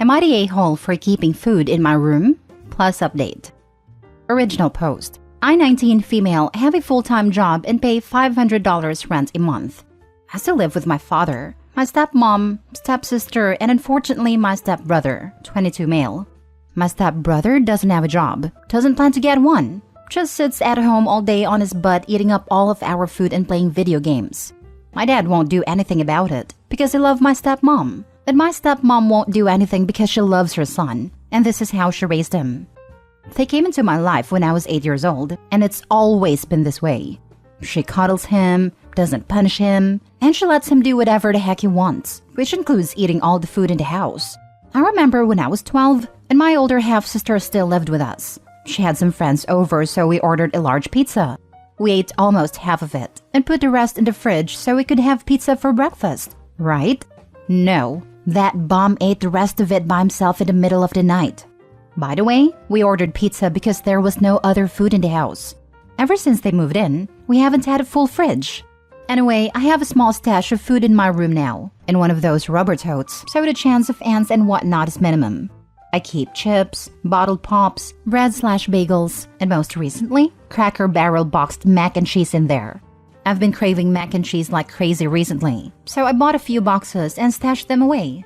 Am I the a-hole for keeping food in my room? Plus update. Original post. I, 19 female, have a full-time job and pay $500 rent a month. I still live with my father, my stepmom, stepsister, and unfortunately my stepbrother, 22 male. My stepbrother doesn't have a job, doesn't plan to get one, just sits at home all day on his butt eating up all of our food and playing video games. My dad won't do anything about it because he loves my stepmom, and my stepmom won't do anything because she loves her son, and this is how she raised him. They came into my life when I was 8 years old, and it's always been this way. She cuddles him, doesn't punish him, and she lets him do whatever the heck he wants, which includes eating all the food in the house. I remember when I was 12, and my older half-sister still lived with us. She had some friends over, so we ordered a large pizza. We ate almost half of it, and put the rest in the fridge so we could have pizza for breakfast, right? No, that bum ate the rest of it by himself in the middle of the night. By the way, we ordered pizza because there was no other food in the house. Ever since they moved in, we haven't had a full fridge. Anyway, I have a small stash of food in my room now, in one of those rubber totes, so the chance of ants and whatnot is minimum. I keep chips, bottled pops, bread/bagels, and most recently, Cracker Barrel boxed mac and cheese in there. I've been craving mac and cheese like crazy recently, so I bought a few boxes and stashed them away.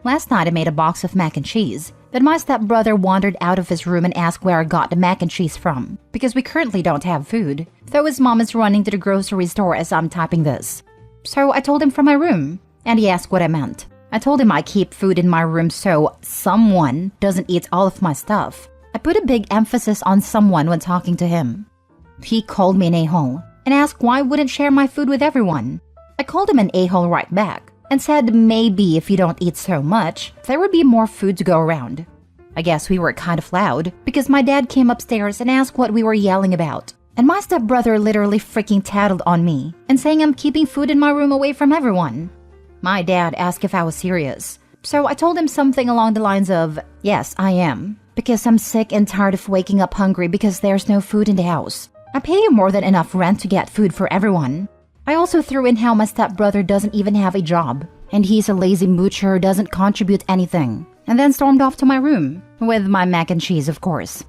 Last night I made a box of mac and cheese, but my stepbrother wandered out of his room and asked where I got the mac and cheese from, because we currently don't have food, though his mom is running to the grocery store as I'm typing this. So I told him from my room, and he asked what I meant. I told him I keep food in my room so someone doesn't eat all of my stuff. I put a big emphasis on someone when talking to him. He called me an a-hole and asked why I wouldn't share my food with everyone. I called him an a-hole right back and said maybe if you don't eat so much, there would be more food to go around. I guess we were kind of loud because my dad came upstairs and asked what we were yelling about. And my stepbrother literally freaking tattled on me and saying I'm keeping food in my room away from everyone. My dad asked if I was serious, so I told him something along the lines of, yes, I am, because I'm sick and tired of waking up hungry because there's no food in the house. I pay you more than enough rent to get food for everyone. I also threw in how my stepbrother doesn't even have a job, and he's a lazy moocher who doesn't contribute anything, and then stormed off to my room, with my mac and cheese, of course.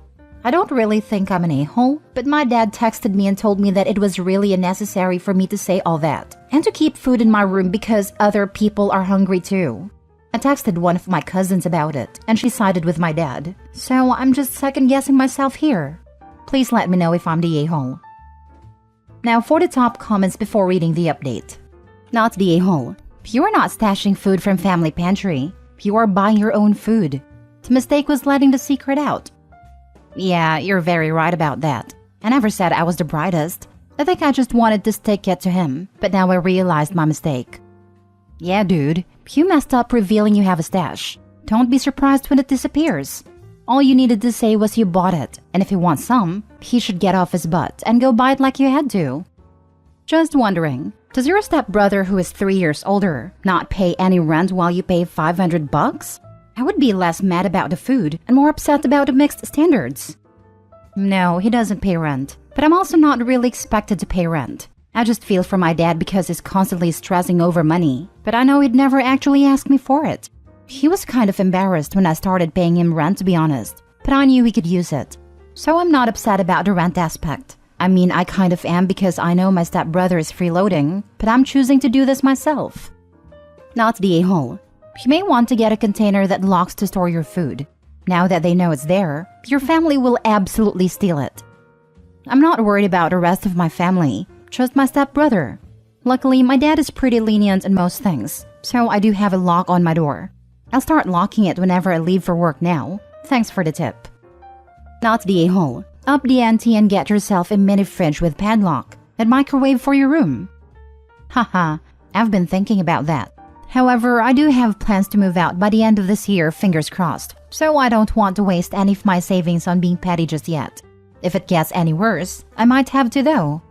I don't really think I'm an a-hole, but my dad texted me and told me that it was really unnecessary for me to say all that, and to keep food in my room because other people are hungry too. I texted one of my cousins about it, and she sided with my dad, so I'm just second-guessing myself here. Please let me know if I'm the a-hole. Now for the top comments before reading the update. Not the a-hole. You are not stashing food from family pantry. You are buying your own food. The mistake was letting the secret out. Yeah, you're very right about that. I never said I was the brightest. I think I just wanted to stick it to him, but now I realized my mistake. Yeah, dude, you messed up revealing you have a stash. Don't be surprised when it disappears. All you needed to say was you bought it, and if he wants some, he should get off his butt and go buy it like you had to. Just wondering, does your stepbrother who is 3 years older not pay any rent while you pay $500? I would be less mad about the food and more upset about the mixed standards. No, he doesn't pay rent, but I'm also not really expected to pay rent. I just feel for my dad because he's constantly stressing over money, but I know he'd never actually ask me for it. He was kind of embarrassed when I started paying him rent, to be honest, but I knew he could use it. So I'm not upset about the rent aspect. I mean, I kind of am because I know my stepbrother is freeloading, but I'm choosing to do this myself. Not the a-hole. You may want to get a container that locks to store your food. Now that they know it's there, your family will absolutely steal it. I'm not worried about the rest of my family, just my stepbrother. Luckily, my dad is pretty lenient in most things, so I do have a lock on my door. I'll start locking it whenever I leave for work now. Thanks for the tip. Not the a-hole. Up the ante and get yourself a mini fridge with padlock and microwave for your room. Haha, I've been thinking about that. However, I do have plans to move out by the end of this year, fingers crossed, so I don't want to waste any of my savings on being petty just yet. If it gets any worse, I might have to though.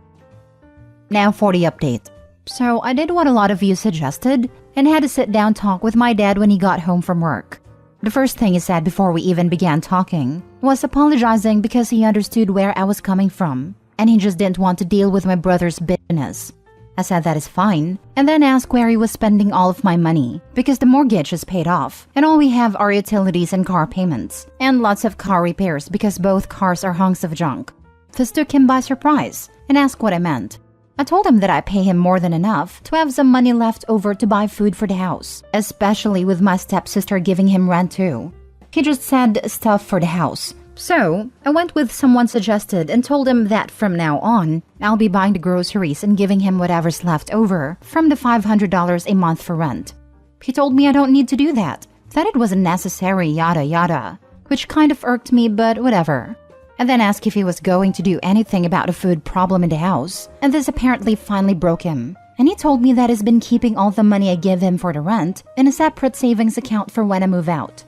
Now for the update. So I did what a lot of you suggested and had a sit-down talk with my dad when he got home from work. The first thing he said before we even began talking was apologizing because he understood where I was coming from, and he just didn't want to deal with my brother's bitterness. I said that is fine, and then asked where he was spending all of my money because the mortgage is paid off and all we have are utilities and car payments and lots of car repairs because both cars are hunks of junk. This took him by surprise and asked what I meant. I told him that I pay him more than enough to have some money left over to buy food for the house, especially with my stepsister giving him rent too. He just said stuff for the house. So, I went with someone suggested and told him that from now on, I'll be buying the groceries and giving him whatever's left over from the $500 a month for rent. He told me I don't need to do that it wasn't necessary, yada yada, which kind of irked me, but whatever. I then asked if he was going to do anything about a food problem in the house, and this apparently finally broke him. And he told me that he's been keeping all the money I give him for the rent in a separate savings account for when I move out.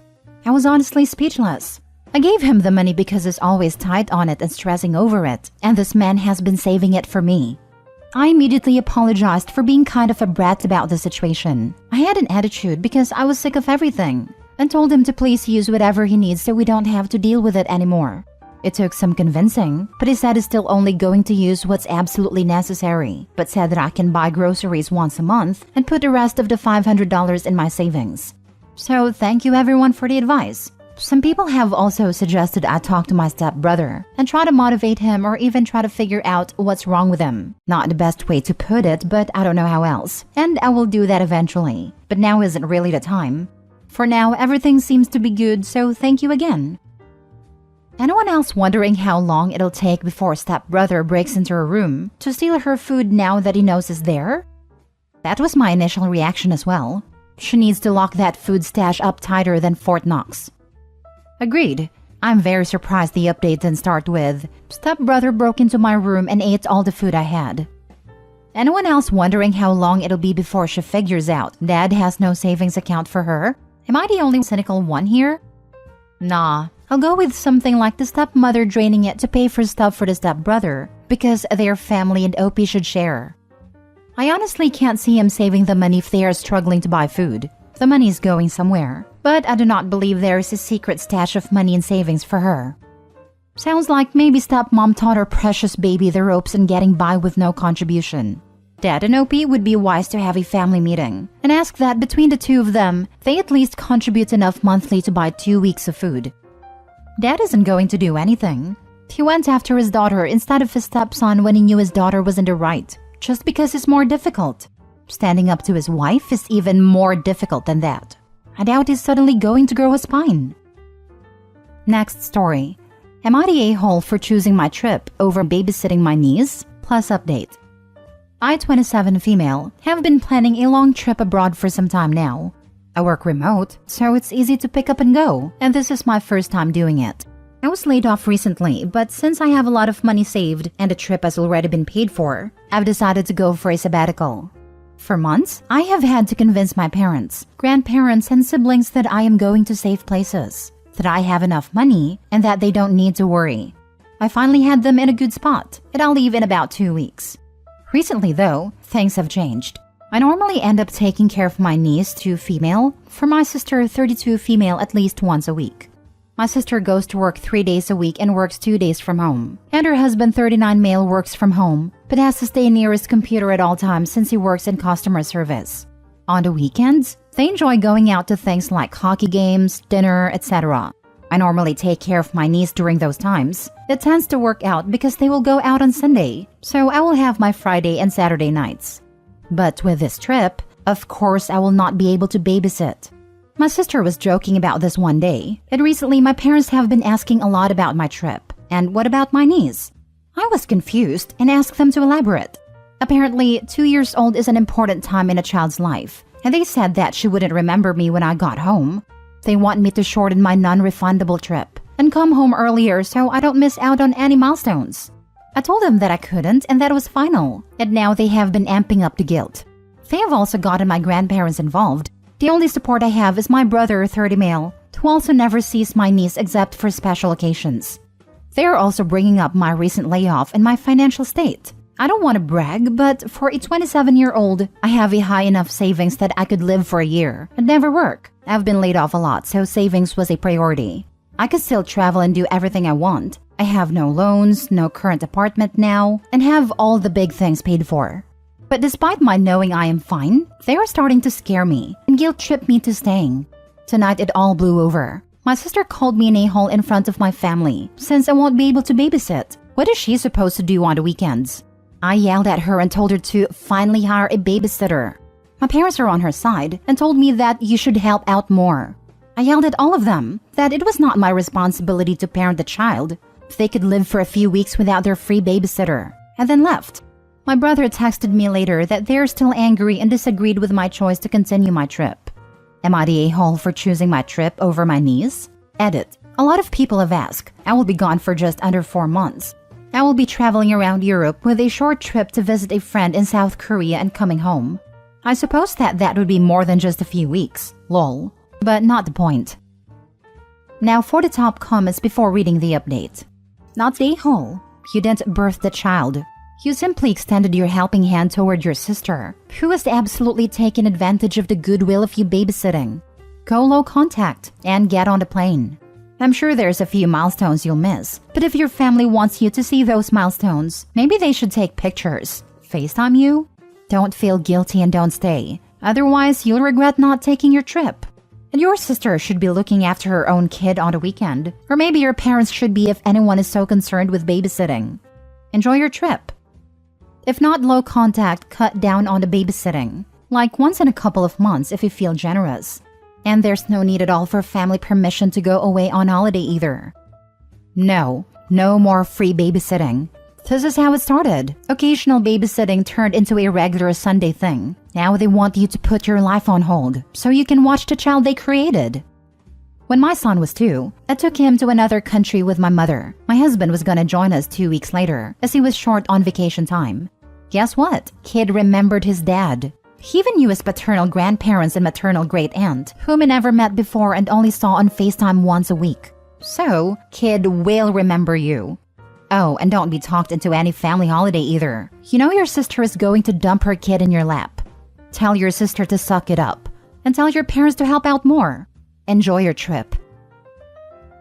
I was honestly speechless. I gave him the money because he's always tight on it and stressing over it, and this man has been saving it for me. I immediately apologized for being kind of a brat about the situation. I had an attitude because I was sick of everything, and told him to please use whatever he needs so we don't have to deal with it anymore. It took some convincing, but he said he's still only going to use what's absolutely necessary, but said that I can buy groceries once a month and put the rest of the $500 in my savings. So thank you everyone for the advice. Some people have also suggested I talk to my stepbrother and try to motivate him or even try to figure out what's wrong with him. Not the best way to put it, but I don't know how else. And I will do that eventually. But now isn't really the time. For now, everything seems to be good, so thank you again. Anyone else wondering how long it'll take before stepbrother breaks into her room to steal her food now that he knows is there? That was my initial reaction as well. She needs to lock that food stash up tighter than Fort Knox. Agreed. I'm very surprised the update didn't start with, stepbrother broke into my room and ate all the food I had. Anyone else wondering how long it'll be before she figures out dad has no savings account for her? Am I the only cynical one here? Nah, I'll go with something like the stepmother draining it to pay for stuff for the stepbrother because they're family and OP should share. I honestly can't see him saving the money if they are struggling to buy food. The money is going somewhere, but I do not believe there is a secret stash of money and savings for her. Sounds like maybe stepmom taught her precious baby the ropes and getting by with no contribution. Dad and OP would be wise to have a family meeting and ask that between the two of them, they at least contribute enough monthly to buy 2 weeks of food. Dad isn't going to do anything. He went after his daughter instead of his stepson when he knew his daughter was in the right, just because it's more difficult. Standing up to his wife is even more difficult than that. I doubt he's suddenly going to grow a spine. Next story. Am I the a-hole for choosing my trip over babysitting my niece? Plus update. I, 27 female, have been planning a long trip abroad for some time now. I work remote, so it's easy to pick up and go, and this is my first time doing it. I was laid off recently, but since I have a lot of money saved and the trip has already been paid for, I've decided to go for a sabbatical. For months, I have had to convince my parents, grandparents, and siblings that I am going to safe places, that I have enough money, and that they don't need to worry. I finally had them in a good spot, and I'll leave in about 2 weeks. Recently, though, things have changed. I normally end up taking care of my niece, 2 female, for my sister, 32 female, at least once a week. My sister goes to work 3 days a week and works 2 days from home. And her husband, 39 male, works from home, but has to stay near his computer at all times since he works in customer service. On the weekends, they enjoy going out to things like hockey games, dinner, etc. I normally take care of my niece during those times. It tends to work out because they will go out on Sunday, so I will have my Friday and Saturday nights. But with this trip, of course I will not be able to babysit. My sister was joking about this one day, and recently my parents have been asking a lot about my trip. And what about my niece? I was confused and asked them to elaborate. Apparently, 2 years old is an important time in a child's life, and they said that she wouldn't remember me when I got home. They want me to shorten my non-refundable trip and come home earlier so I don't miss out on any milestones. I told them that I couldn't and that it was final, and now they have been amping up the guilt. They have also gotten my grandparents involved. The only support I have is my brother, 30 male, who also never sees my niece except for special occasions. They are also bringing up my recent layoff and my financial state. I don't want to brag, but for a 27-year-old, I have a high enough savings that I could live for a year and never work. I've been laid off a lot, so savings was a priority. I could still travel and do everything I want. I have no loans, no current apartment now, and have all the big things paid for. But despite my knowing I am fine, they are starting to scare me and guilt-trip me to staying. Tonight it all blew over. My sister called me an a-hole in front of my family since I won't be able to babysit. What is she supposed to do on the weekends? I yelled at her and told her to finally hire a babysitter. My parents are on her side and told me that you should help out more. I yelled at all of them that it was not my responsibility to parent the child if they could live for a few weeks without their free babysitter, and then left. My brother texted me later that they're still angry and disagreed with my choice to continue my trip. Am I the a-hole for choosing my trip over my niece? Edit. A lot of people have asked. I will be gone for just under 4 months. I will be traveling around Europe with a short trip to visit a friend in South Korea and coming home. I suppose that would be more than just a few weeks. Lol. But not the point. Now for the top comments before reading the update. Not the a-hole. You didn't birth the child. You simply extended your helping hand toward your sister, who has absolutely taken advantage of the goodwill of you babysitting. Go low contact and get on the plane. I'm sure there's a few milestones you'll miss, but if your family wants you to see those milestones, maybe they should take pictures. FaceTime you? Don't feel guilty and don't stay. Otherwise, you'll regret not taking your trip. And your sister should be looking after her own kid on the weekend, or maybe your parents should be if anyone is so concerned with babysitting. Enjoy your trip. If not low contact, cut down on the babysitting, like once in a couple of months if you feel generous. And there's no need at all for family permission to go away on holiday either. No more free babysitting. This is how it started. Occasional babysitting turned into a regular Sunday thing. Now they want you to put your life on hold so you can watch the child they created. When my son was 2, I took him to another country with my mother. My husband was gonna join us 2 weeks later as he was short on vacation time. Guess what? Kid remembered his dad. He even knew his paternal grandparents and maternal great-aunt, whom he never met before and only saw on FaceTime once a week. So, kid will remember you. Oh, and don't be talked into any family holiday either. You know your sister is going to dump her kid in your lap. Tell your sister to suck it up. And tell your parents to help out more. Enjoy your trip.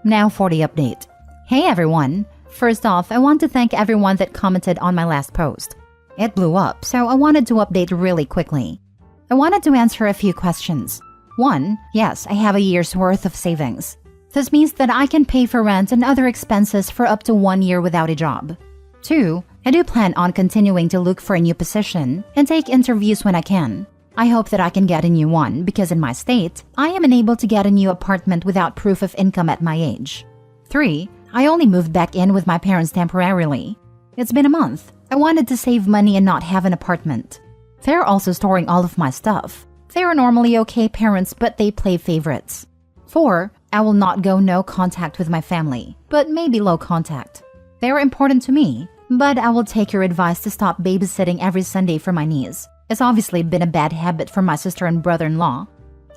Now for the update. Hey everyone! First off, I want to thank everyone that commented on my last post. It blew up, so I wanted to update really quickly. I wanted to answer a few questions. 1. Yes, I have a year's worth of savings. This means that I can pay for rent and other expenses for up to 1 year without a job. 2. I do plan on continuing to look for a new position and take interviews when I can. I hope that I can get a new one because in my state, I am unable to get a new apartment without proof of income at my age. 3. I only moved back in with my parents temporarily. It's been a month. I wanted to save money and not have an apartment. They're also storing all of my stuff. They are normally okay parents, but they play favorites. 4. I will not go no contact with my family, but maybe low contact. They are important to me, but I will take your advice to stop babysitting every Sunday for my niece. It's obviously been a bad habit for my sister and brother-in-law.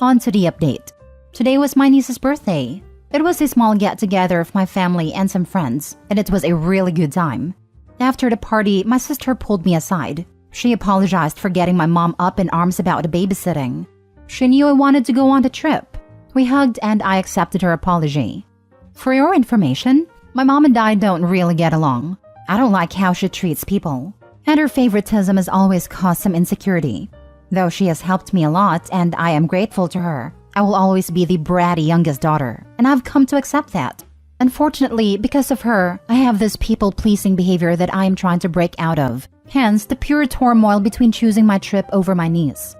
On to the update. Today was my niece's birthday. It was a small get-together of my family and some friends, and it was a really good time. After the party, my sister pulled me aside. She apologized for getting my mom up in arms about the babysitting. She knew I wanted to go on the trip. We hugged and I accepted her apology. For your information, my mom and I don't really get along. I don't like how she treats people. And her favoritism has always caused some insecurity. Though she has helped me a lot and I am grateful to her, I will always be the bratty youngest daughter, and I've come to accept that. Unfortunately, because of her, I have this people-pleasing behavior that I am trying to break out of. Hence, the pure turmoil between choosing my trip over my niece.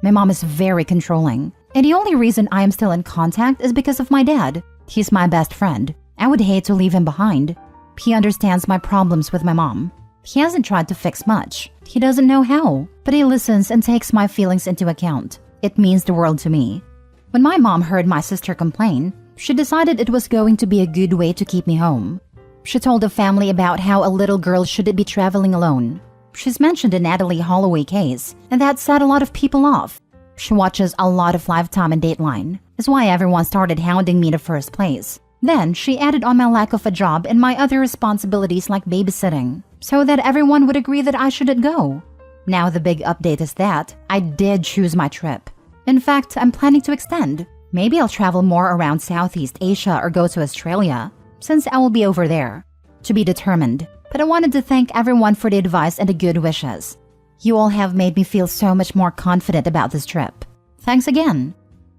My mom is very controlling, and the only reason I am still in contact is because of my dad. He's my best friend. I would hate to leave him behind. He understands my problems with my mom. He hasn't tried to fix much. He doesn't know how, but he listens and takes my feelings into account. It means the world to me. When my mom heard my sister complain, she decided it was going to be a good way to keep me home. She told the family about how a little girl shouldn't be traveling alone. She's mentioned the Natalie Holloway case, and that set a lot of people off. She watches a lot of Lifetime and Dateline. That's why everyone started hounding me in the first place. Then she added on my lack of a job and my other responsibilities like babysitting, so that everyone would agree that I shouldn't go. Now the big update is that I did choose my trip. In fact, I'm planning to extend. Maybe I'll travel more around Southeast Asia or go to Australia, since I will be over there. To be determined, but I wanted to thank everyone for the advice and the good wishes. You all have made me feel so much more confident about this trip. Thanks again.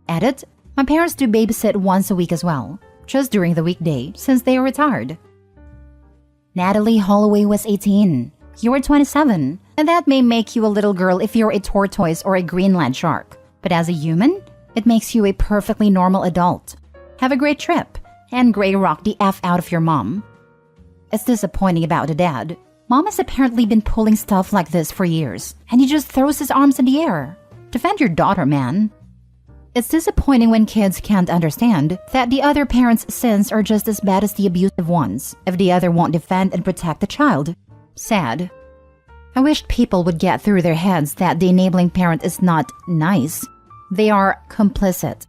Edit. My parents do babysit once a week as well, just during the weekday since they are retired. Natalie Holloway was 18. You were 27, and that may make you a little girl if you're a tortoise or a Greenland shark. But as a human, it makes you a perfectly normal adult. Have a great trip, and Gray rock the F out of your mom. It's disappointing about the dad. Mom has apparently been pulling stuff like this for years, and he just throws his arms in the air. Defend your daughter, man. It's disappointing when kids can't understand that the other parent's sins are just as bad as the abusive ones if the other won't defend and protect the child. Sad. I wish people would get through their heads that the enabling parent is not nice. They are complicit.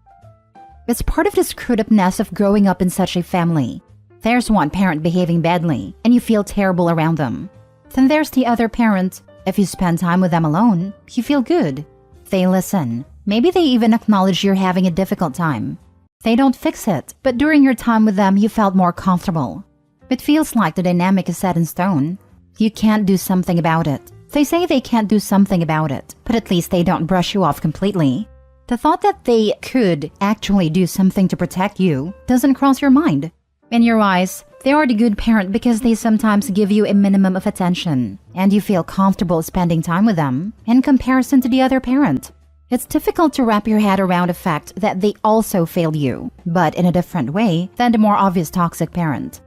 It's part of the screwed-upness of growing up in such a family. There's one parent behaving badly, and you feel terrible around them. Then there's the other parent. If you spend time with them alone, you feel good. They listen. Maybe they even acknowledge you're having a difficult time. They don't fix it, but during your time with them, you felt more comfortable. It feels like the dynamic is set in stone. You can't do something about it. They say they can't do something about it, but at least they don't brush you off completely. The thought that they could actually do something to protect you doesn't cross your mind. In your eyes, they are the good parent because they sometimes give you a minimum of attention, and you feel comfortable spending time with them in comparison to the other parent. It's difficult to wrap your head around the fact that they also failed you, but in a different way than the more obvious toxic parent.